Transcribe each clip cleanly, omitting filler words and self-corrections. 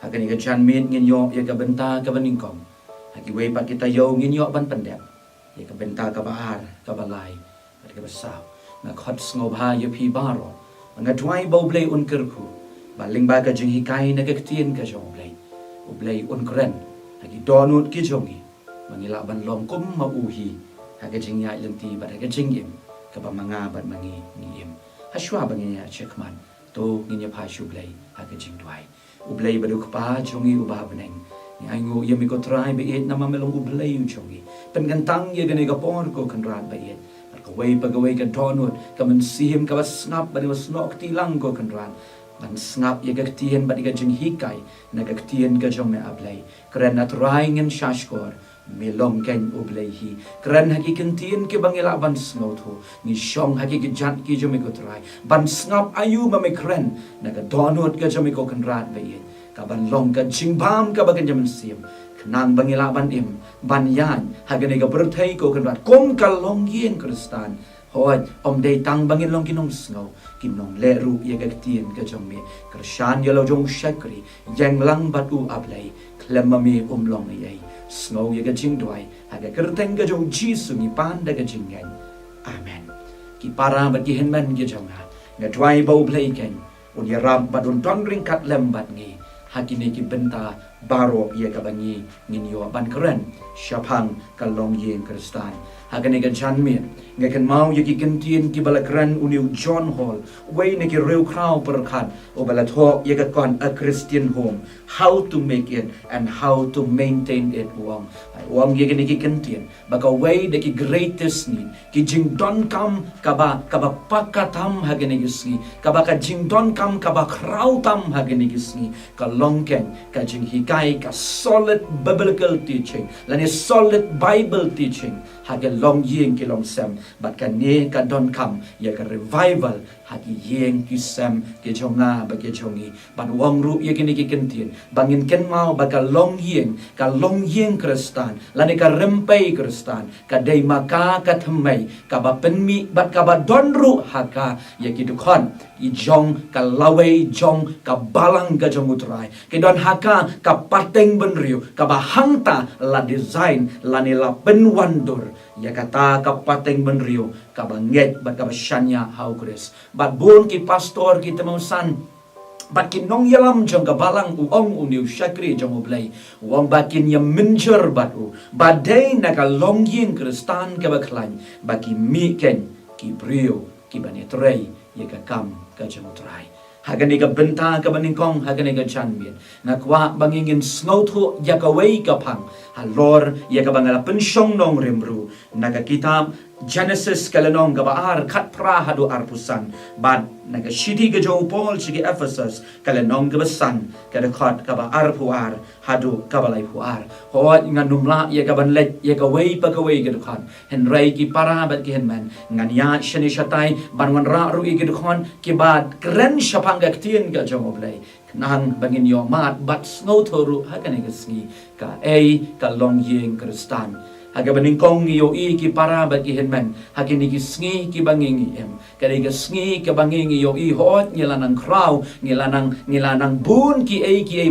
hakan ga janmin ngin yo ya ka benta ka baningkong hagi wei pat kita yo ngin yo ban pandep ya ka benta ka baar ka balai pat ka basaw na khot sngob ha ya phi baro nga twai bo blei un kerku baling ba ka jing hikai na ka tien ka jong blei un kren hagi donut ki jongi mangila ban lom kum ma uhi haga jing ya lenti bat haga jing im ka ba manga bat mangi ni im hashwa bangi ya chekman to nginya pa shu blei haga jing twai ublei baduk pa jongi uba beneng ni aingo yemi ko try be et nama melong ublei jongi pen gantang ye gane ga por ko kan ran be et ka wei pa ga wei ka donut ka men sihim ka was snap ba ni was nok ti lang ko kan ran ban snap ye ga tien ba ga jing hikai na ga tien ka jong me ablei kren at raingen shashkor melong ken ublei hi kren haki kentien ke bangela ban snot ho ni shong haki ke jat ki jo me ko try ban snap ayu ma me kren na ga donut ka jo me ko kan ran be et ka ban long ka jing bam ka ba kan jam sim nang bangila ban im ban yan hagane ga berthai ko kan rat kom ka long yen kristan hoi om dei tang bangin long kinong snow kinong le ru ye ga tien ka jong me krishan ye lo jong shakri yang lang bat u ablai klema me long ye snow ye ga jing doi haga kerteng ga jong jisu ni pan da ga jing yan amen ki para bat ki henman ge jong ha ga dwai bo play ken un ye ram bat un tong ring kat lem bat ngi hakini ki benta baro ye ka bangi ngin yo ban keren syapang kalong yen kristan hagane ga janmir nga kan mau ye ki kentien ki balakran uniu John Hall way ne ki real crowd perkhan o balatho ye ka kon a Christian home how to make it and how to maintain it wang ye ki kentien baka way de ki greatest need ki jing don kam kaba pakatam hagane gisni kaba ka jing don kam kaba crowd tam hagane gisni ka longken ka jing hikai ka solid biblical teaching lani solid Bible teaching haga long yeng ki long sem bat kan ne ka don kam ya ka revival hagi yeng ki sem ki jonga ba ki jongi ban wong ru ye ki kentien bangin ken mau ba ka long yeng kristan lani ka rempai kristan ka dei maka ka thmai ka ba penmi bat ka ba don ru haka ye ki dukhon i jong ka lawei jong ka balang ka jong utrai ki don haka ka pateng benriu ka ba hangta la design lani la penwandur ya kata ka pateng benriu ka ba nget bat ka ba shanya how kris bat bon ki pastor ki temusan bakin nong yalam jong ka balang uong uniu shakri jong ublay uong bakin ya minjer bat u badai na ka longying kristan ka ba klan baki mi ken ki brio ki banetrei ya ka kam ka jong utrai hagani ka benta ka baningkong hagani ka janmien na kwa bangingin snotho ya ka wei ka pang halor ya ka bangala pensyong nong rimru naga kitab Genesis kalanong gabaar kat pra hadu arpusan bad naga shidi ga jo Paul chigi Ephesus kalanong gabasan kada khat kaba arpuar hadu kabalai puar ho ngan numla ye gaban let ye ga wei pa ga wei ga khan henrai ki para bat ki henman ngan ya shani shatai banwan ra ru i ga khan ki bad kren shapang ga tien ga jo oblai nang bangin yo mat bat snow thoru hakane ga sngi ka ka long yeng kristan haga baningkong iyo i ki para ba ki henman hagini ki sngi ki bangingi em kadi ki sngi ki bangingi iyo i hot ngilanang kraw ngilanang bun ki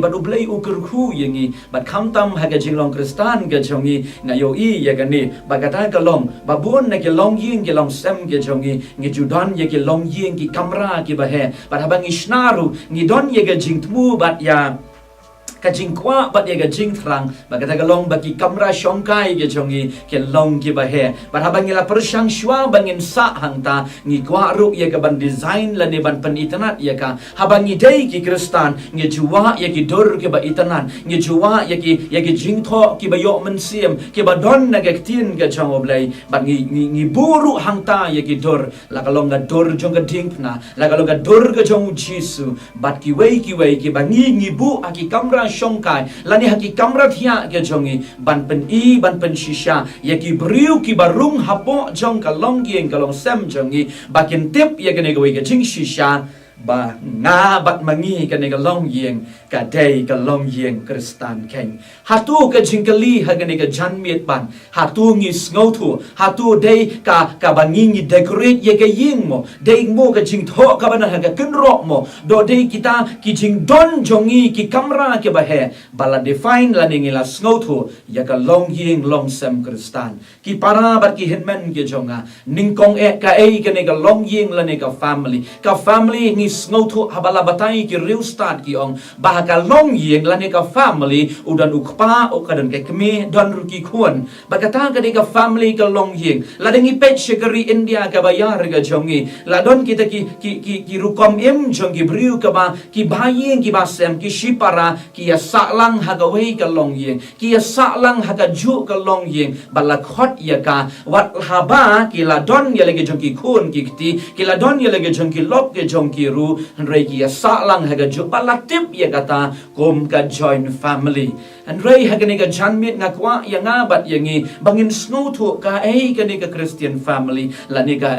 ba dublay ukurku yengi bat kamtam haga jinglong kristan ga jongi na yo i yagani bagata ka long babun na ki long ying ki long sem ki jongi ngi judan ye ki long ying ki kamra ki bahe bat habang ishnaru ngi don ye ga jingtmu bat ya kajing kwa bat ye ga jing thrang bagata galong baki kamra shongkai ge jongi ke long ki bahe bat habang ila persyang shwa bangin sa hangta ngi kwa ru ye ga ban design la ne ban pen itanat ye ka habang idei ki kristan ngi juwa ye ki dor ke ba itanan ngi juwa ye ki jing tho ki ba yo men siem ki ba don na ga tin ga jong oblai bat ngi buru hangta ye ki dor la galong ga dor jong ga ding na la galong ga dor ga jong jisu bat ki wei ki ba ngi bu aki kamra shongkai lani haki kamra thia ke jongi ban pen shisha ye ki briu ki barung hapo jong ka long yeng ka long sem jongi bakin tip ye gane go ge jing shisha ba nga bat mangi ka ne ka long yeng ka day ka long yeng Kristan keng hatu ka jingkali ha ne ka janmiet ban hatu ngi sngo thu hatu day ka bangi ngi decorate ye ka ying mo day mo ka jing tho ka ban ha ka kunro mo do day kita ki jing don jongi ki kamera ke ba he bala define la ne ngi la sngo thu ya ka long yeng long sem Kristan ki para bat ki hitman ke jonga ningkong ka ka ne ka long yeng la ne ka family ngi sngo thu habala batai ki real start ki ong bahaka long yeng la ne ka family udan ukpa o kadan ke kemi don ruki kuan bakata ka ne ka family ka long yeng la dengi pet shikari India ka bayar ka jongi la don kita ki rukom im jongi briu ka ba ki bayeng ki basem ki shipara ki ya saklang hagawei ka long yeng ki ya saklang haga ju ka long yeng bala khot ya ka wat haba ki la don ya lagi jongi kun ki ki la don ya lagi jongi lop ke jongi ru rei ki ya saklang haga ju bala tip ya kata kom ka join family and rei haga ni ka janmit ngakwa ya ngabat yangi bangin snow thu ka ka ni ka Christian family la ni ka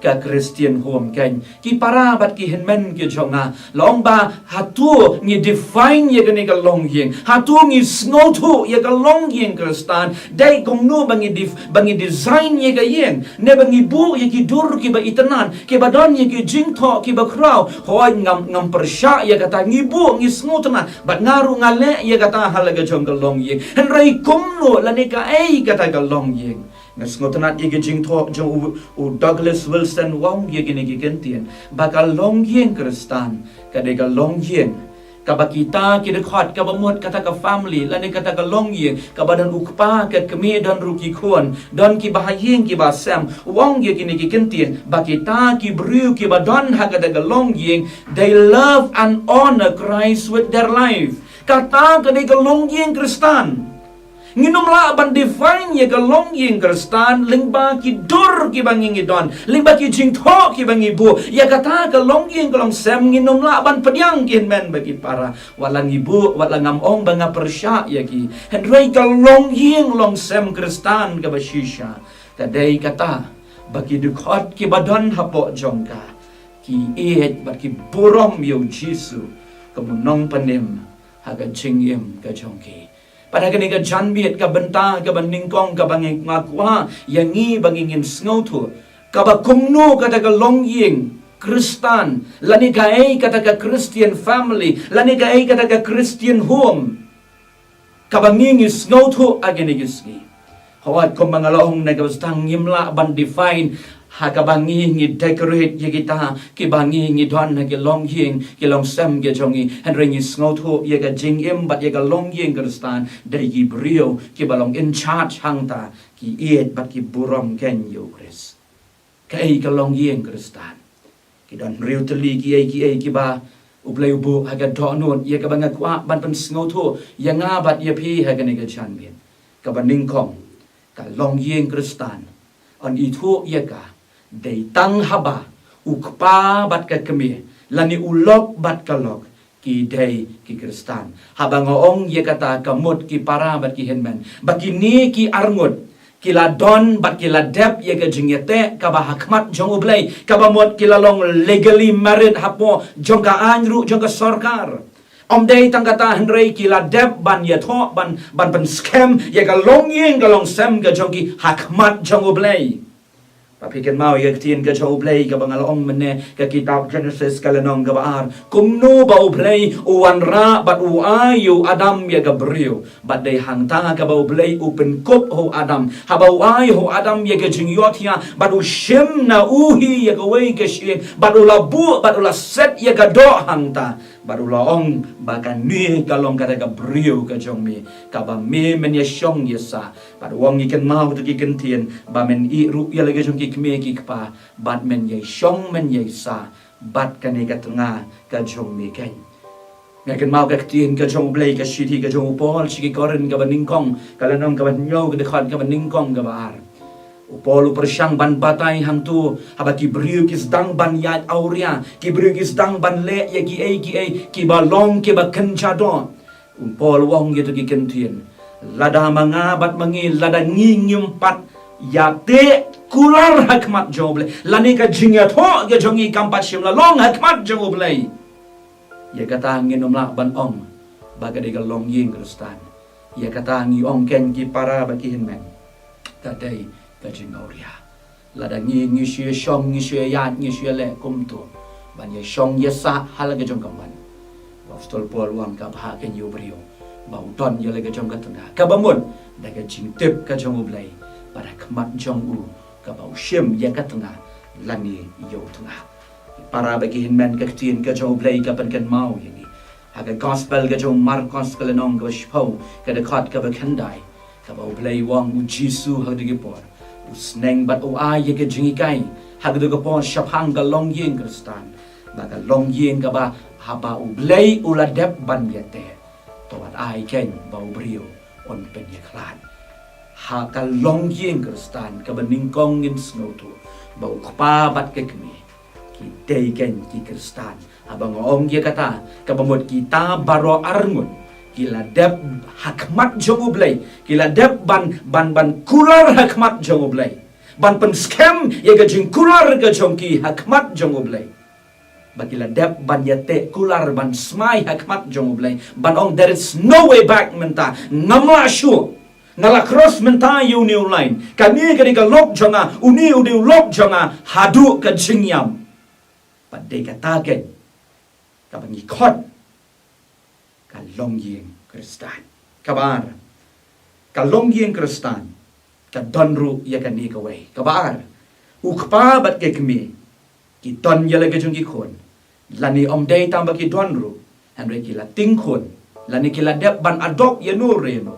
ka Christian home kan ki para bat ki henmen ki jonga long ba hatu ni define ya ka ni ka long yeng hatu ni snow thu ya ka long yeng Kristan dai kong no bangi design ya ka yeng ne bangi bu ya ki dur ki ba itanan ki ba don ya ki jing tho ki ba kraw hoy ngam persya ya kata ngibu ngi snow tana bat ngaru ngale ya kata halaga jong ka long yeng henrai kong no la ni ka kata ka long yeng ngas ngotanat ye jing tho jong u Douglas Wilson wong ye gini ki kentien bakal long yeng Kristan kade ka long yeng kabakita ki dekhot ka bamut kata ka family lani kata ka long yeng ka badan ukpa ka kemi dan ruki kuan don ki bahayeng ki basam wong ye gini ki kentien bakita ki bru ki badan ha kata ka long yeng they love and honor Christ with their life kata kade ka long yeng Kristan nginom la ban define ye ka long yeng Kristan lingba ki dur ki bangi don lingba ki jing tho ki bangi bu ya kata ka long yeng ka long sem nginom la ban pediang kin men bagi para walang ibu walang among banga persya ya ki henry ka long yeng long sem Kristan ka basisha kadai kata bagi dukot ki badan hapo jongka ki bagi burom yo Jisu kemunong panem haga jingim ka jongki pada kini ka janbiet ka benta ka baningkong ka bangi ngakwa yangi bangingin sngow tu ka ba kumno kata ka long yeng Kristan lani ka kata ka Christian family lani ka kata ka Christian home ka bangingin sngow tu agini gisgi hawat ko mga laong nagawastang ngimla ban define hakabangi ngi decorate ye kita ki bangi ngi don na ki long yeng ki long sem ge jongi and ring is sngow thu ye ga jing im but ye ga long yeng Kristan dai gi brio ki balong in charge hangta ki bat ki burom ken yo Kris kai ka long yeng Kristan ki don rio teli ki ba ublay ubu haga donut ye ka banga kwa ban pen sngow thu ye nga bat ye pi haga ni ga chan bien ka baning kong ka long yeng Kristan on itu ye ka day tang haba ukpa bat ka kemi lani ulok bat kalok ki day ki Kristan habang ong ye kata kamut ki para bat ki henmen baki ni ki arngut kila don bat kila dep ye ka jingete ka ba hakmat jong ublay ka ba mot kila long legally married hapo jong ka anru jong ka sarkar om day tang kata henry kila dep ban ye tho ban scam ye ka long yeng ka long sem ka jong ki hakmat jong ublay papikan mau ye tien ka jong ublay ka bangal ong mene ka kitab Genesis kalanong ka baar kumno ba ublay uwan ra bat uayu Adam ye ka brio bat day hangta ka ba ublay upen kop ho Adam haba uay ho Adam ye ka jingyot ya bat ushim na uhi ye ka way ka shing bat ulabu bat ula set ye ka do hangta baru laong bakan ni kalong kata ka brio ka jong mi ka ba me men ye shong ye sa baru wong ikan mau tu ikan tien ba men I ru ye lagi jong ki kme ki pa bat men ye shong men ye sa bat ka ni ka tengah ka jong mi ken ngaken mau ka tien ka jong blay ka shiti ka jong pol chi koren ka ba ningkong kala nong ka ba nyo ka dekhat ka ba ningkong ka ba ar upolu persyang ban batai hang tu haba ki briu ki sedang ban yat auria ki briu ki sedang ban le ye ki balong ki ba kenca do upol wong ye tu ki kentien lada manga bat mangi lada ngingim pat ya te kular hikmat joble lani ka jingya tho ga jongi kampat shim la long hikmat joble ya kata angin umla ban ong baga de long ying kristan ya kata ngi ong ken ki para ba ki hinmen tadai ka jingauria lada ngi shye shong ngi shye ya ngi shye le kum tu ban ye shong ye sa hal ga jong kamban ba stol pol wang ka bha ken yu brio ba uton ye le ga jong ka tanga ka bamun da ga jing tip ka jong ublai pada kemat jong u ka bau shim ya ka tengah lani yo tengah para bagi hinmen ka tin ka jong play ka pan kan mau yani haga gospel ka jong marcos ka lenong ka shpau ka dekat ka bakandai ka bau play wang u jisu ha de por u sneng bat o ai ka jingi kai haga de por shapang ka long yeng kristan ba ka long yeng ka ba haba u play u la dep ban yete to wat ai ken bau brio on pen ye klan ha ka long yeng kristan ka beningkong ngin snotu bau kpa bat ke kemi ki degen ki kristan abang ong ye kata ka bamot kita baro arngun kila dep hakmat jongu blai kila dep ban kular hakmat jongu blai ban pen scam ye ga jing kular ga jongki hakmat jongu blai bakila dep ban yate kular ban smai hakmat jongu blai ban ong there is no way back menta ngamla sure ngala cross menta yu new line kami kani ka lok jonga uni udi lok jonga hadu ka jingyam padai ka taken ka bangi khot ka long yeng kristan kabar ka long yeng kristan ka donru ya kani ka way kabar ukpa bat ke kmi ki ton yala ka jungi khon lani om dei tamba ki donru andre ki la ting khon lani ki la dep ban adok ya no reno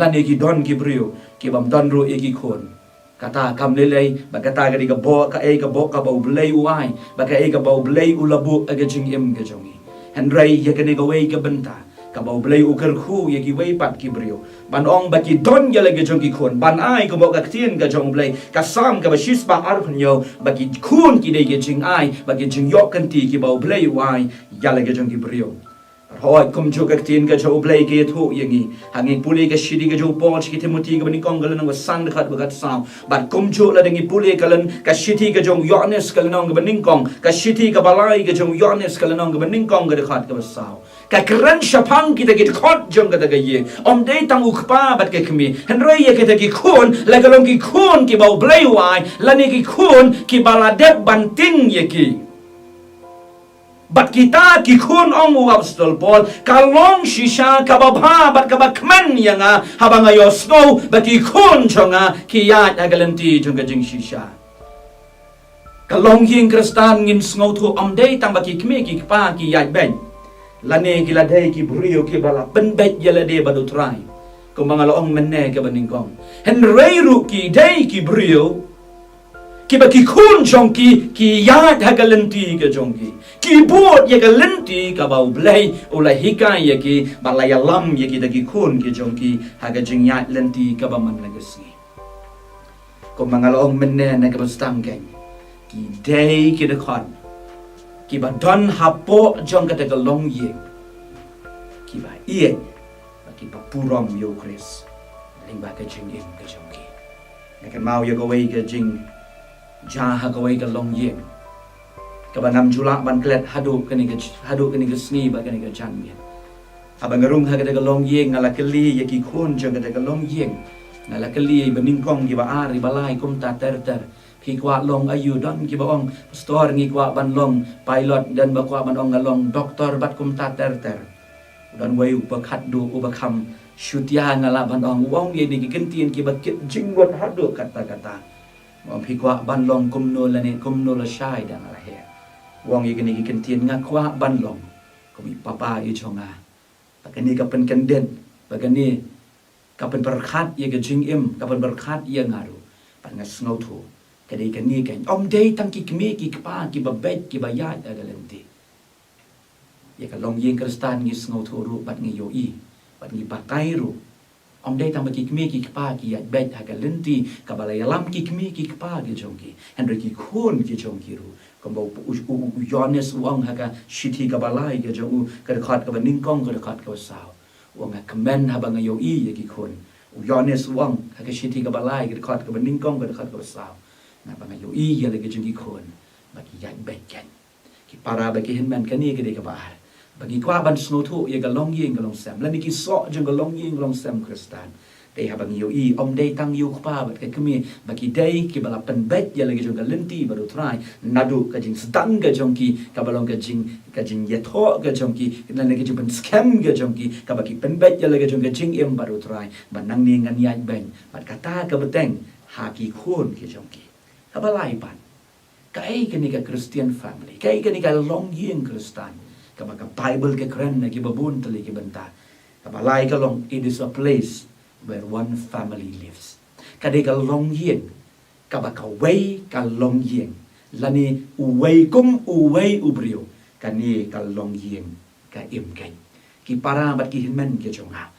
lani ki don ki brio ki bam don ro e ki khon kata kam lelei ba kata ga di ka bo ka bo ka bo blei uai ba ka ga bo blei u labu aga jing em ga jongi henrai ye ka ni ga wei ka benta ka bo blei u ker khu ye ki wei pat ki brio ban ong ba ki don ye la ga jongi khon ban ai ka bo ka tien ga jong blei ka sam ka ba shis ba ar phunyo ba ki khun ki dei ge jing ai ba ki jing yok kan ti ki bo blei uai ya la ga jongi brio Hoi kum jo ka tin ka jo blai ke thu yangi hangi puli ka shidi ka jo pol ki timoti ka bani kong galan ng sang dekat bagat sao bat kum jo la dengi puli kalan ka shiti ka jo yones ka lanong ka bani kong ka shiti ka balai ka jo yones ka lanong ka bani kong ka dekat ka sao ka kran shapang kita ki khot jong ka daga ye om dei tang ukpa bat ke kmi henroi ye kita ki khun la ka long ki khun ki bau blai wai la ni ki khun ki baladep banting ye ki bat kita ki khun ong apostol Paul kalong shisha kababha bat kabakman yanga habang ayo snow bat ki khun chonga ki yat agalanti jong ka jing shisha kalong yin kristan ngin snow thu amdei tang bat ki kme ki pa ki yat ben lane ki ladai ki brio ki bala ben bet yelade badu trai kumbang ong menne ka baningkong henrei ru ki dei ki brio kiba ki khun jongki ki yat hagalenti ka jongki ki bot ye galenti ka bau blai ola hika ye ki balaya lam ye ki dagi khun ki jongki haga jingyat lenti ka ba man lagasi ko mangalong menne na ka bastang geng ki dei ki de khon ki ba don hapo jong ka de long ye ki ba ie ba ki ba purom yo kris ling ba ka jingin ka jongki na kan mau ye go wei ka jing jaha kawai ka long yeng ka banam julak ban klet hadu kani ka sni ba kani ka jan ye abang garung ha ka long yeng ngala kali ye ki khon jang ka long yeng ngala kali baning kong ki ba ari balai kum ta ter ki kwa long ayu don ki ba ong pastor ngi kwa ban long pilot dan ba kwa ban ong ngalong doktor bat kum ta ter dan wai upakat du ubakam syutya ngala ban ong wong ye ni ki kentin ki ba kit jingwat hadu kata-kata wong pikwa ban long kumno la shai dan ala he wong ye kini kentin ngakwa ban long kumi papa ye chonga pakani ka pen kenden pakani ka pen berkat ye ga jing im ka pen berkat ye ngaru pangas ngau thu kadi kani kan om dei tang ki kme ki kpa ki babet ki bayat agalenti ye ka long yin kristan ngi ngau thu ru bat ngi yo i bat ngi patai ru om dei tang ki kme ki kpa ki yat bet agalenti ka balaya lam ki kme ki kpa ki jongki henry ki khun ki jongki ru kombo u yones uang haga shiti ka balai ke jongu ka khat ka baning kong ka khat ka sao wong ka men habang yo i ye ki khun Uyanes uang hak shiti ka balai ke dekat ke beningkong ke dekat ke besau. Na bangayo iya lagi jengki kon bagi yat beken. Ki para bagi hinman kani ke de ka baar. Bagi kwa ban snotu ye ga long ying ga long sam. Lani ki so jeng ga long ying long sam Kristan. Dei ha bangayo i om dei tang yu pa bat ke kemi bagi dei ki balapan bet ye lagi jeng ga lenti baru try nadu ka jing sedang ga jongki ka balong ka jing ye tho ga jongki lani ki jeng scam ga jongki ka bagi pen bet ye lagi jeng ga jing em baru try ban nang ni ngan yat ben bat kata ka beteng ha ki khon ki jongki. Ka balai ban. Kai kini ka Christian family. Kai kini ka long ying Kristan. Ka baka Bible ke keren na ki babun tali ki benta. Ka balai ka long it is a place where one family lives. Kadai ka long ying. Ka baka way ka long ying. Lani uway kum uway ubrio. Kani ka long ying ka imkay. Ki para bat ki hinmen ki jonga.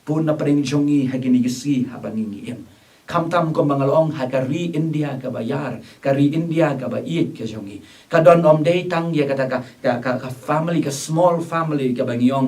Pun na paring jongi hagini gisi habangi im. Kamtam ko mangalong hakari India ka bayar, kari India ka bait ka jongi. Kadon om day tang ya kata ka family ka small family ka bangyong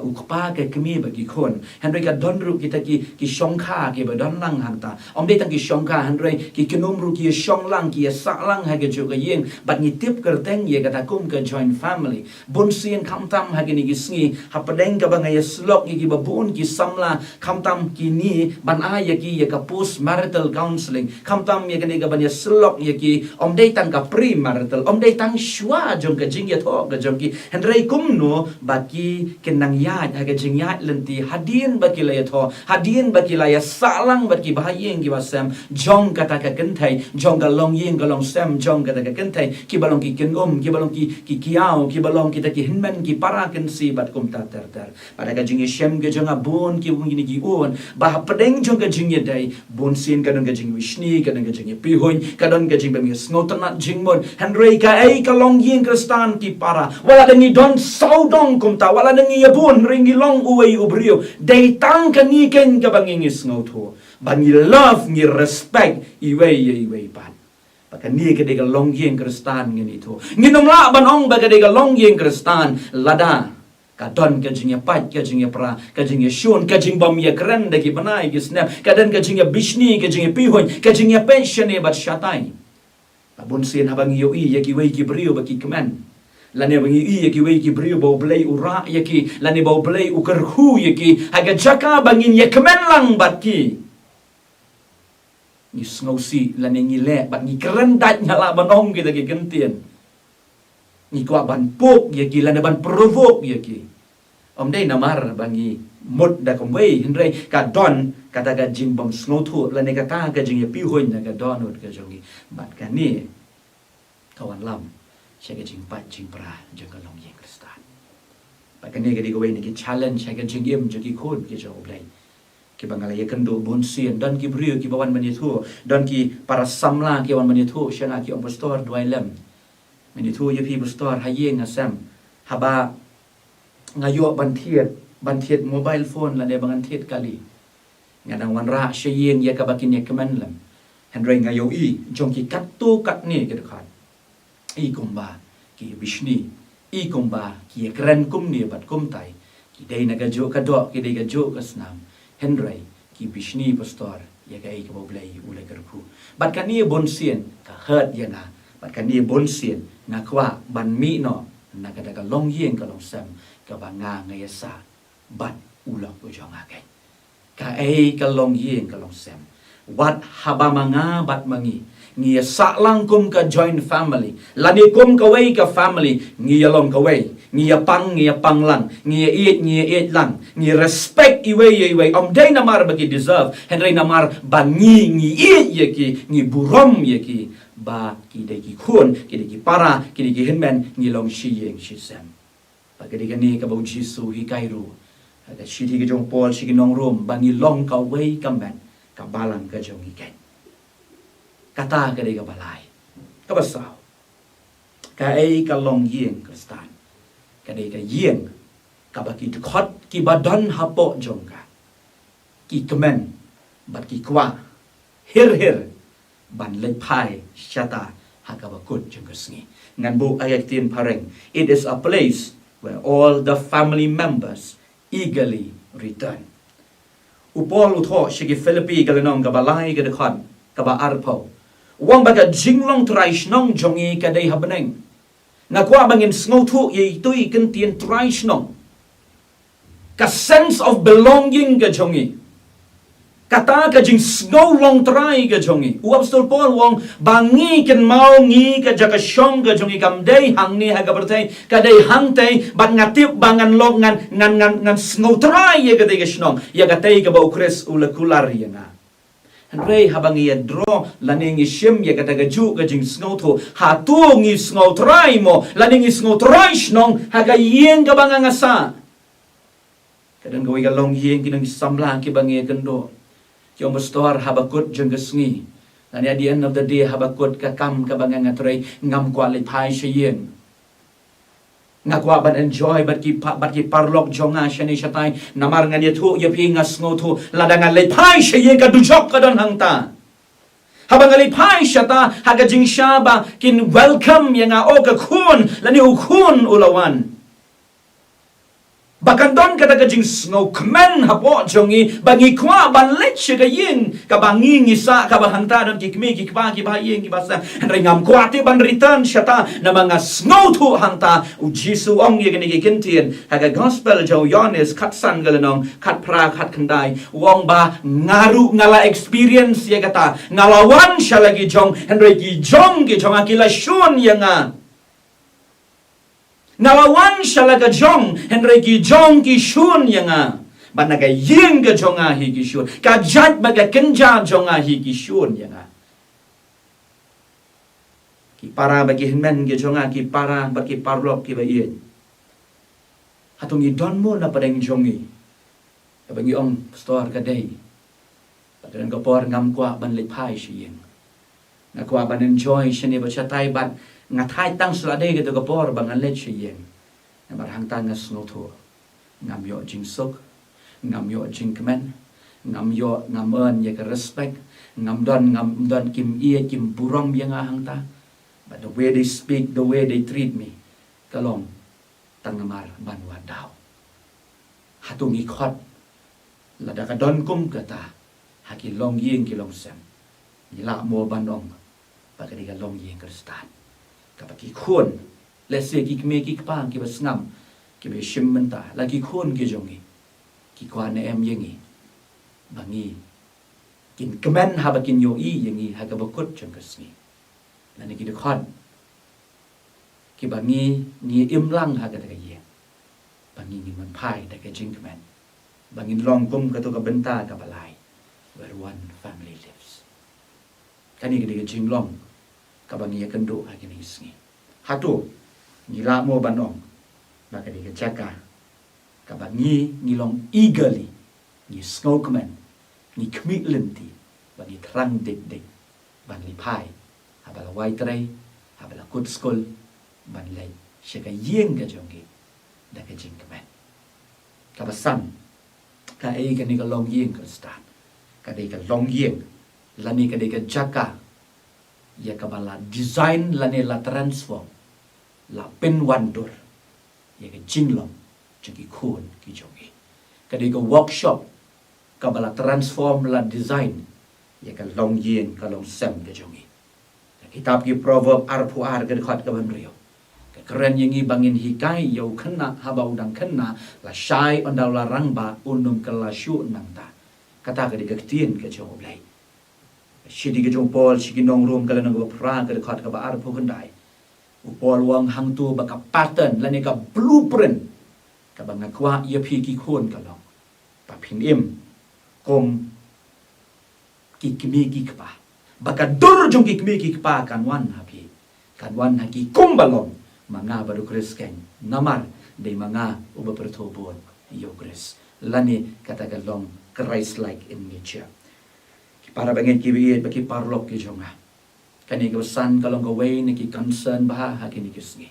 ukpa ka kemi bagi kon. Henry ka donru kita ki shongkha ki ba don lang hanta. Om day tang ki shongkha Henry ki kinumru ki shong lang ki sa lang ha ka juga yeng bat ni tip kerteng ya kata kum ka joint family. Bunsin kamtam hagini gisngi hapadeng ka bangay slok ki babun ki samla kamtam ki ni ban aya ki ya ka marital counseling kamtam ya kani gabanya selok ya ki om day tang ka pre-marital om day tang shwa jong ka jing ya tho ka jong ki hendrai kumno baki kenang ya ha ka jing ya lenti hadin baki la ya tho hadin baki la ya salang baki bahayeng ki wasam jong kata ka kentai jong ka long yeng ka long sam jong kata ka kentai ki balong ki ken ki balong ki kiao ki balong kita ki hinmen ki para ken si bat kum ta ter pada ka jing shem ke jong abun ki wong ni ki on bah pedeng jong ka jing ya dai bonsin kadang gajing wishni kadang gajing pihoin kadang gajing bami snotanat jingmon henry ka ai ka long ying Kristan ki para wala dengi don saudong kumta wala dengi yabun ringi long uway ubrio dei tang kani ken ka bangi snotho bangi love ni respect iway pan baka ni ka de ka long ying Kristan ngini to nginom la banong baka de ka long ying Kristan lada kadon kajingnya pat kajingnya pra kajingnya shun kajing bam ya keren dagi banai ki snap kadan kajingnya bishni kajingnya pihon kajingnya pension e bat shatai abun sin habang yo i yaki wei ki brio baki kemen lani bangi i yaki wei ki brio bau blai ura yaki lani bau blai ukerhu yaki haga jaka bangin ya kemen lang bat ki ni snausi lani ngile bat ni keren dat nyala banong kita ki gentian ni kwa ban pok yaki lani ban provoke yaki om dei namar bangi mud da komwei hendrai ka don kata ga jing bom snothu la ne kata ga jing pi hoin na ga donut ga jongi bat ka ni kawan lam sha ga jing pat jing pra jang ga long yeng Kristan bat ka ni ga di go wei ni ki challenge sha ga jing im jaki khon ki jo blai ki bangala ye kendo bon sien dan ki brio ki bawan mani thu dan ki para samla ki wan mani thu shana ki om pastor dwai lem mani thu ye pi pastor hayeng asam haba ngayo ban thiet mobile phone la de bangan thiet kali ngadang wan ra sheyeng ya ka bakin ya kemen lam hendrai ngayo i jong ki kat tu kat ni ke dekat i komba ki bishni i komba ki kren kum ni bat kum tai ki dei na ga jo ka do ki dei ga jo ka snam hendrai ki bishni pastor ya ga i ka boblai ule kerku bat kan ni bon sien ka hurt ya na bat kan ni bon sien na kwa ban mi no na ka da long yeng ka long sam ka banga ngayasa bat ulok ujong akai ka ai ka long yeng ka long sam wat haba manga bat mangi ngia saklang kum ka joint family lani kum ka wei ka family ngia long ka wei ngia pang lang ngia it lang ngia respect iwei om dei namar bagi deserve henry namar bangi ngi it yaki ngi burom yaki ba ki de ki khun ki de ki para ki de ki hinmen ngi long shi yeng shi sam pagadi gani ka bau jisu hi kairu ada shi thi ki jong pol shi ki nong rom bangi long ka wei ka men ka balang ka jong iken kata ka de ka balai ka basau ka ai ka long yeng Kristan ka de ka yeng ka ba ki khot ki badan hapo jong ka ki kemen bat ki kwa hir ban le pai shata hakabakut jong ka sngi ngan bu ayat tin pareng it is a place where all the family members eagerly return upol utho shigi Filipi galenong gabalai ga dekhon kaba arpo wang baga jinglong traish nong jongi ka dei habneng ngakwa bangin sngotu ye tui kan tien traish nong ka sense of belonging ga jongi kata ka jing snow long try ka jongi uap stol pol wong bangi ken mau ngi ka jaka shong ka jongi kam dei hang ni ha ka bertai ka dei hang tei ban ngatip bangan long ngan snow try ye ka dei ka shnong ya ka tei ka ba ukres ulakular ya nga Henry habang ia draw laning ishim ya ka taga ju ka jing snow to ha tu ngi snow try mo laning snow try shnong ha ka yeng ka bangang asa kadang gawi ka long yeng kinang samlang ki bangi kendo Yung pastor Habakut jeng kesngi. Dan at the end of the day Habakut kakam kabangang atray ngam qualify siya yin. Ngakwa ban enjoy bat ki parlok jonga siya ni siya tay namar nga niya tu yapi ngas ngo tu ladang alipay siya yin kadujok kadon hangta. Habang alipay siya ta hagajing siya ba kin welcome yang nga o kakun lani ukun ulawan. Bahkan don kata kajing snow kemen hapo jongi bangi kwa ban let siya yin kabangi ngisa kabahanta don kikmi kikba kibaying kibasa ringam kwati ban return siya ta na mga snow tu hanta u Jisu ong yung ginigikintin haga gospel jaw yones katsan galanong kat pra kat kanday wong ba ngaru ngala experience ya kata ngalawan siya lagi jong henry ki jong akila shun yang nga Ngalawan siya laga jong, henry ki jong ki shun yang nga. Ba naga ying ka jong ahi ki shun. Kajat baga kenja jong ahi ki shun yang nga. Ki para bagi hinmen ki jong ki para bagi parlok ki ba yin. Hatong idon mo na padang jongi. Kabangi ong pastor kaday. Padalan kapor ngam kwa ban lipay siya yin. Nakwa ban enjoy siya ni ba siya tay ban ngatai tang selade gitu kapor bangan let siya na marhang tangas ngoto ngam yo jing sok ngam yo jing kemen ngam yo ngamen ya ke respect ngam don kim ie kim burong yang ahang ta but the way they speak the way they treat me kalong tangamar ban wadaw hatung ikot lada ka don kum kata haki long ying ki long sem ila mo bandong pagadi ka long ying kristan kapag ikon, let's say kikme kikpang kiba sngam, kiba shim menta, lagi kon ki jongi, kikwa na em yengi, bangi, kin kemen haba kin yo i yengi haga bakut jong kesni, lani kidukon, kiba ni imlang haga daga ye, bangi ni manpai daga jing kemen, bangin long kum kato ka benta ka balay, where one family lives, kani daga jing long. Kabangi kendo hagi ni isngi. Hatu nila mo banong baka di kajaka kabangi nilong eagerly ni snowman ni kmitlenti bagi terang dik ban lipai habala waitre habala kut skol ban lay siya ka yeng ka jongi da ka jing kaman kabasan ka ay ka ni ka long yeng ka stan ka di ka long yeng lani ka di ka jaka ya kabala design lane la transform la pen wandur ya ke jinglong jegi kun ki jongi kadi ko workshop kabala transform la design ya ka long yen ka long sem ke jongi kitab ki proverb arpu ar ke khat ka ban rio ka keren yengi bangin hikai yo kena haba udang kena la shai ondal la rangba unum ka la shu nangta kata ka di ka tien ke jongi blai Shidi ke jong Paul shiki nong room kala nang pra ka dekat ka ba arpo kendai. Upol wang hang tu ba ka pattern lani ka blueprint ka ba ngakwa ia pi ki khon ka long. Pa phin im kom ki kimi ki pa. Ba ka dur jong ki kimi ki pa kan wan hapi. Kan wan ha ki kum balong manga baru kreskeng namar de manga uba pertobon yo kres. Lani kata ka long Christ like in nature. Para bangin kibiit baki parlok ki jonga kani kawasan kalong gaway ni ki concern bah ha kini kisngi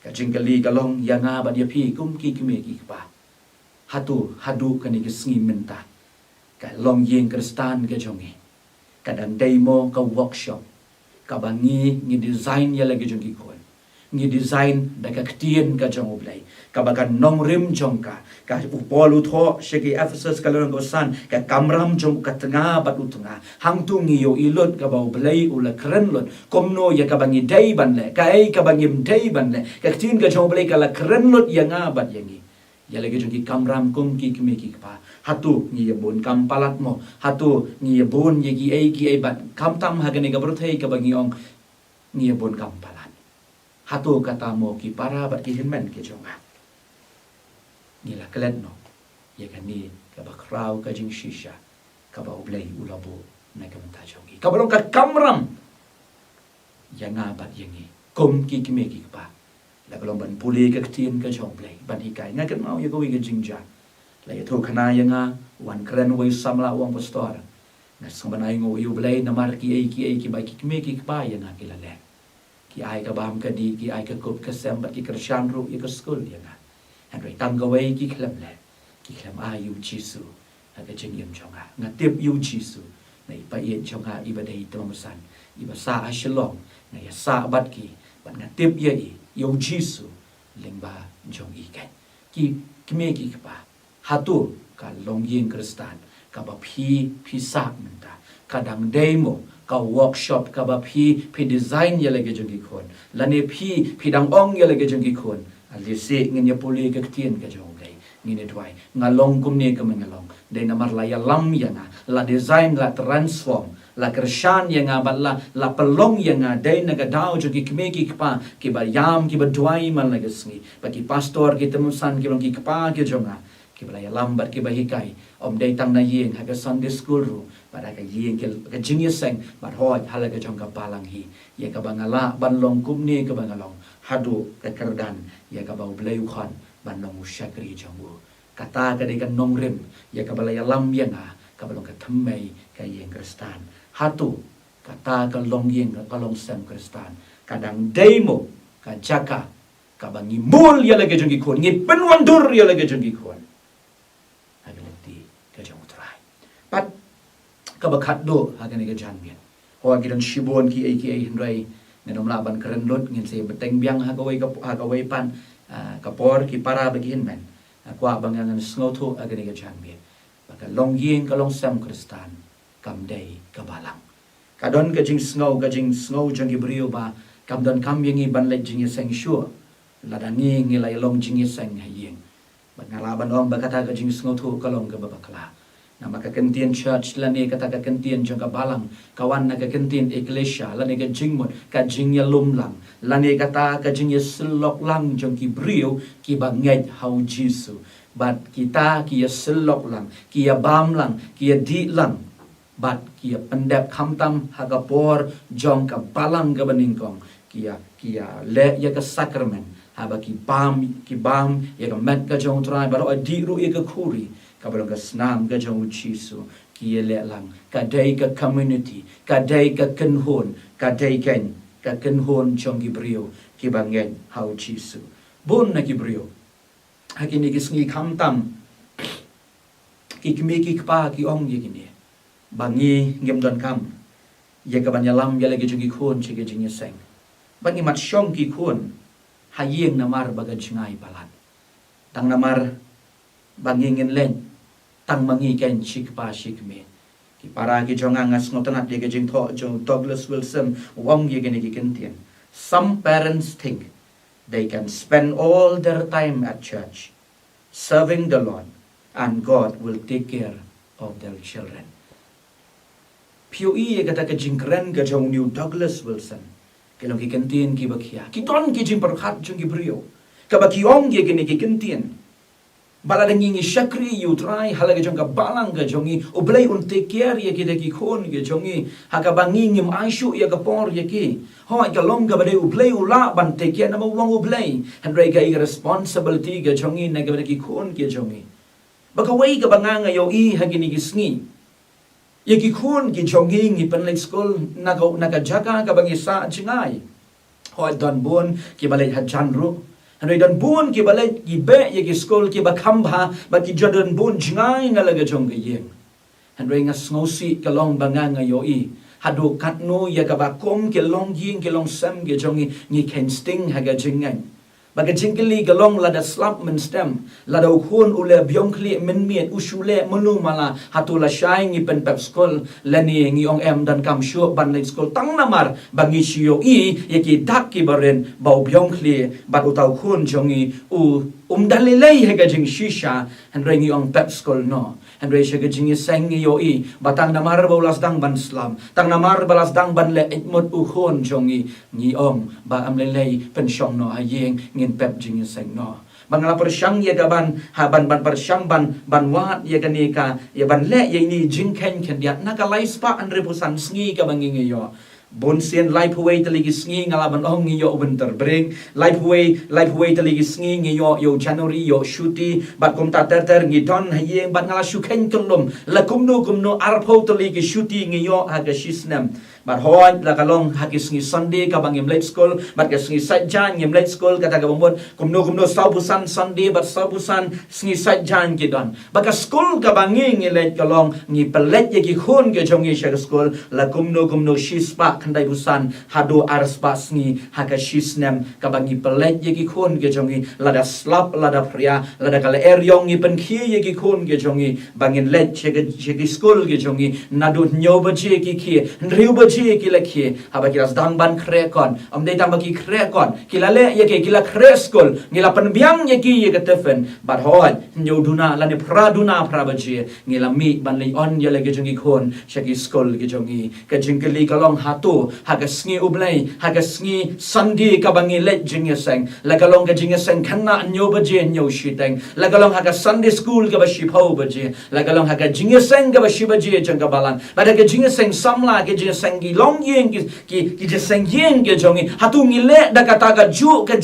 kajing kali kalong yanga ba dia pi kum ki kimi ki pa hatu hadu kani kisngi menta ka long yeng kristan ke jongi kadang demo ka workshop ka bangi ni design ya lagi jongi kon ngi design da ka ktien ka jong oblay kabakan nong rim jong ka upol utho shegi Ephesus kalon gosan ka kamram jong ka tengah bat utengah hang tu ngi yo ilot ka bau blay ula kren lot komno ya ka bangi dai ban le ka ai ka bangi dai ban le ka ktien ka jong oblay ka la kren lot ya nga bat yangi ya lagi jong ki kamram kum ki kme ki pa hatu ngi ya bon kam palat mo hatu ngi ya bon ye ki ai bat kam tam ha gane ka brothai ka bangi ong ngi ya bon kam palat hatu kata mo ki para bat ki hinmen ke jonga ni la klet no ye kan ni ka ba kraw ka jing shisha ka ba oblay ulabo na ka menta jongi ka balong ka kamram ya nga bat yengi kom ki kme ki pa la balong ban puli ka tin ka jong blay ban hikai nga kan mau ye go wi ka jingja la ye tho khana ya nga wan kren wai samla wang pastor nga sambanai ngo yu blay na mar ki ai ki ba ki kme ki pa ya nga ki la le ki ai ka bam ka di ki ai ka kop ka sem bat ki krishan ru ye ka skul ya nga han roi tam ka wei ki khlam le ki khlam a yu jisu ka jing yem chonga nga tip yu jisu nei pa yen chonga iba dei tomasan iba sa a shalom nga ya sa bat ki bat nga tip ye i yu jisu lengba jong i kan ki kme ki pa hatu ka long yin kristan ka ba phi sa menta kadang demo ka workshop ka ba phi design ye lage jong ki khon lane phi dang ong ye lage jong ki khon ali se ngin ya puli ka tien ka jong lei ngin dwai ngalong kum ne ka mengalong dei namar la ya lam ya nga la design la transform la kershan ya nga balla la pelong ya nga dei na ga dau jong ki kme ki pa ki ba yam ki ba dwai man la gesngi ba ki pastor ki temusan ki long ki pa ki jonga ki ba ya lam bar ki ba hikai om dei tang na yeng ha ka Sunday school ru pada ka yeng ka jingye seng bar hoj hala ka jong ka palang hi ye ka bangala ban long kum ne ka bangalong hadu ka kerdan ya ka bau bleu khan ban long usyakri jongbu kata ka de kan nong rim ya ka balaya lam yang ka balong ka thammai ka yeng kristan hatu kata ka long yeng ka long sem kristan kadang demo ka jaka ka bangi mul ya lagi jongki khon ngi penwandur ya lagi jongki khon ability ka jong utrai pat ka bakhat do ha ka ni ka jan bien ho ki dan shibon ki ai hendrai ngenom laban keren lot ngin se beteng biang ha ka wei pan ka por ki para begin men kwa bangangan sngoto agani ka janbi baka long ying ka long sam kristan kam dei ka balang kadon ka jing snow jang ibrio ba kam don kam yingi ban le jing seng sure ladani ngi lai long jing seng ha ying bangalaban ong bakata ka jing sngoto ka long ka babakla nama ka kentien church lani kata ka kentien jong ka balang kawan na ka kentien iglesia lani ka jingmon ka jingya lumlang lani kata ka jingya selok lang jong ki brio ki banget hau jisu bat kita ki selok lang ki bam lang ki di lang bat ki pendep khamtam hagapor jong ka balang ka baningkong ki le ya ka sakramen haba ki bam ya ka met ka jong trai baro di ru ya ka khuri kabalong ka snam ka jong jisu ki le lang ka dai ka community ka dai ka kenhon ka dai ken ka kenhon jong gibrio ki bangen hau jisu bon na gibrio hakini gisngi khamtam ki kmeki kpa ki ong ye gini bangi ngem don kam ye ka banyalam ye lagi jong khon chi ge jing seng bangi mat shong ki khon hayeng namar bagan chingai palan tang namar bangingin len tang mangi ken chik pa shik me ki para ki jonga ngas ngotanat de jing tho jong Douglas Wilson wong ye gene ki kentien some parents think they can spend all their time at church serving the Lord and God will take care of their children POE ye kata ka jing kren ka jong New Douglas Wilson kelong ki kentien ki bakhia ki ton ki jing perkhat jong ki brio ka bakiong ye gene ki kentien bala dengi shakri you try halaga jong ka balang ka jongi oblay un take care ye ki de ki khon ge jongi haka bangi ngim aishu ye ka por ye ki ho ka long ka bade oblay ula ban take care nama wang oblay and re ka responsibility ka jongi na ka ki khon ke jongi baka wei ka banganga yo I hagini ki sngi ye ki khon ki jongi ngi pen school na ka jaka ka bangi sa chingai ho don bon ki balai hajan ru Hanoi dan bun ki balai ki be ye ki skol ki ba khamba ba ki jadan bun jingai ngalaga jong ge yeng. Hanoi nga snosi ka long banga nga yo I hadu katno ya ka ba kom ke long ying ke long sem ke jongi ni ken sting haga jingan baga jingkeli galong lada slap men stem lada ukhun ule byongkli men miet usule mulu mala hatula shai ngi pen pep skol lani ngi ong em dan kam shu ban lay skol tang namar bangi shio i yeki dak ki baren bau byongkli bat utau khun jongi u dalilei hega jing shisha and ngi ong pep skol no and re shega jing seng ngi yo i batang namar bolas dang ban slam tang namar balas dang ban le mot ukhun jongi ngi ong ba am lelei pen shong no ayeng ngin pep jing seng no bangala persyang ye gaban ha ban persyang ban wat ye ganika ye ban le ye ni jing ken dia nakalai spa an repusan sngi ka bangi yo bonsian life way taligi sngi ngalaban ong yo winter break life way taligi sngi yo January yo shuti bat kom ta ter ngi don hayeng bat ngala shuken kelum la kumno arpo taligi shuti ngi yo aga shisnam bat hoy la kalong hakis ngi Sunday ka bangim late school bat ka ngi sajjan ngim late school kata ka bombon kumno saubusan Sunday bat saubusan ngi sajjan ki don baka school ka bangi ngi late kalong ngi pelet ye ki khun ke jongi shaka school la kumno shispa kandai busan hado arspa ngi haka shisnem ka bangi pelet ye ki khun ke jongi lada slap lada pria lada kala eryong ngi pen khi ye ki khun ke jongi bangin late shaka school ke jongi nadu nyoba je ki khi riuba je ki lakhi haba kiras dang ban krekon am dei tang baki krekon kilale ye ke kila kre school ngila penbiang ye ki ye ketefen bat hoy nyoduna lani praduna prabaje ngila mi ban le on ye lege jongi khon shaki school ke jongi ka jingkeli kalong hatu haga sngi ublai haga sngi Sunday ka bangi let jinge seng la kalong ka jinge seng khanna nyoba je nyo shiteng la kalong haga Sunday school ka ba shipho baje la kalong haga jinge seng ka ba shibaje janga balan bada ka jinge seng samla ke jinge seng gi long yeng ki je seng yeng ke jongi hatu ngile da kata ka ju ka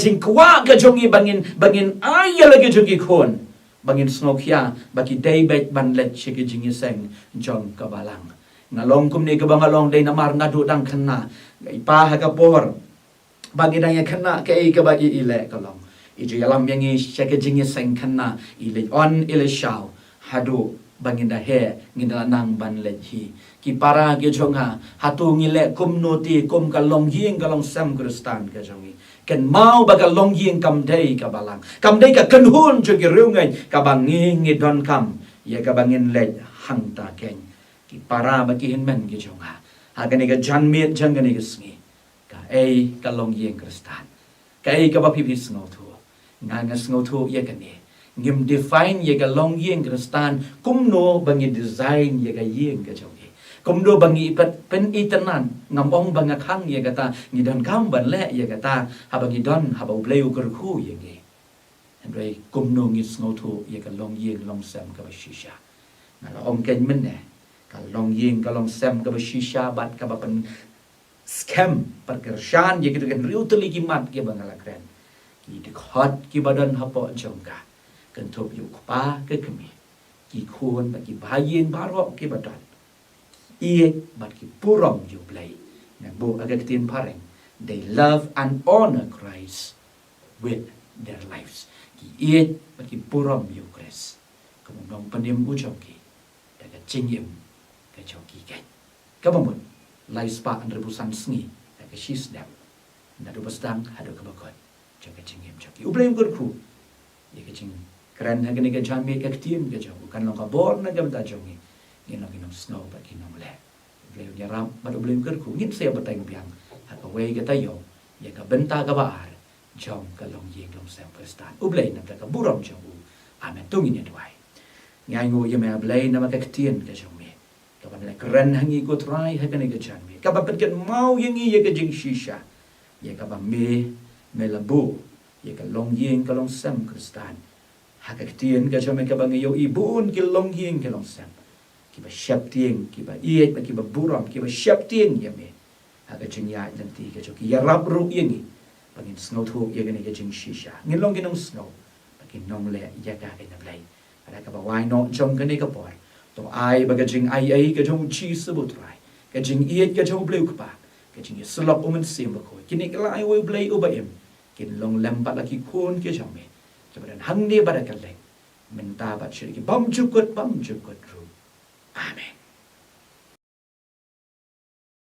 jing kwa ka jongi bangin ay lagi jongi khon bangin snokia baki day bet ban let chike jinge seng jong ka balang ngalong kum ni ka bangalong day namar ngadu dang khanna ipa ha ka por bagi dang ya khanna ke ka bagi ile kalong ije yalam yangi chike jinge seng khanna ile on ile shao hadu bangin da he ngina nang ban let hi ki para ke jonga hatu ngile kum noti kum kalong yeng kalong sam kristan ka jongi ken mau baga long yeng kam dei ka balang kam dei ka kan hun jo ki rungai ka bangi ngi don kam ye ka bangin let hang ta ken ki para ba ki hin men ki jonga ha ka ni ka jan miet jang ka ni ka sngi ka ei ka long yeng kristan ka ei ka ba pi sngo thu nga sngo thu ye ka ni ngim define ye ka long yeng kristan kum no bangi design ye ka yeng ka jongi kum do bangi pen itanan ngamong banga khang ye kata ngi don kam ban le ye kata habangi don habau bleu kur khu ye ngi andrei kum no ngi sngo thu ye ka long yeng long sam ka ba shisha na la om ken men ne ka long yeng ka long sam ka ba shisha bat ka ba pen scam perkershan ye kan riu teli ki mat ke bangala kren ki de khot ki badan hapo jongka kan thop yu pa ke kemi ki khon ba ki bayin baro ki badan ie bat ki purom yu play na bo agak tin pareng they love and honor Christ with their lives ki ie bat ki purom yu Christ kamu dong pandim ujong ki daga cingim ka choki kai kamu lai spa an rebusan sngi daga shis dam na do bastang hado ka bakot choka cingim choki ublem kur khu ye ka cing kran ha gani ka jami ka tim ka jong kan long ka bor na gam ta jongi ngin long kinong snow ba kinong le leu nya ram ba do blem kur khu ngin se ba tang biang ha ka we ka tayo ye ka benta ka ba ar jong ka long yeng long sam kristan ublei nam ta ka burom jong u amen tungin ye dwai ngai ngo ye me blei na ma ka tien ka jong me ka ban le kran hangi ko try ha gani ka jan me ka ba pen mau yengi ye ka jing shisha ye ka ba me la bu ye ka long yeng ka long sam kristan hakak tien ka jome ka bang yo ibun ki long yeng ka long sam ki ba shap tieng ki ba iet ba ki ba buram ki ba shap tieng ye me haka jing ya dan ti ka joki ya rap ru yengi bangin snow thu ye ka ni ka jing shisha ngin long ki nong snow bagi nong le ya ka ka na blai ada ka ba why not jong ka ni ka por to ai ba ka jing ai ka jong chi su bu trai ka jing iet ka jong bleu ka pa ka jing slop umen sim ba ko kini ka lai we blai u ba em kin long lem ba la ki khon ke jong me kemudian hang ni pada kaleng minta bat syiriki bam jukut ru amen.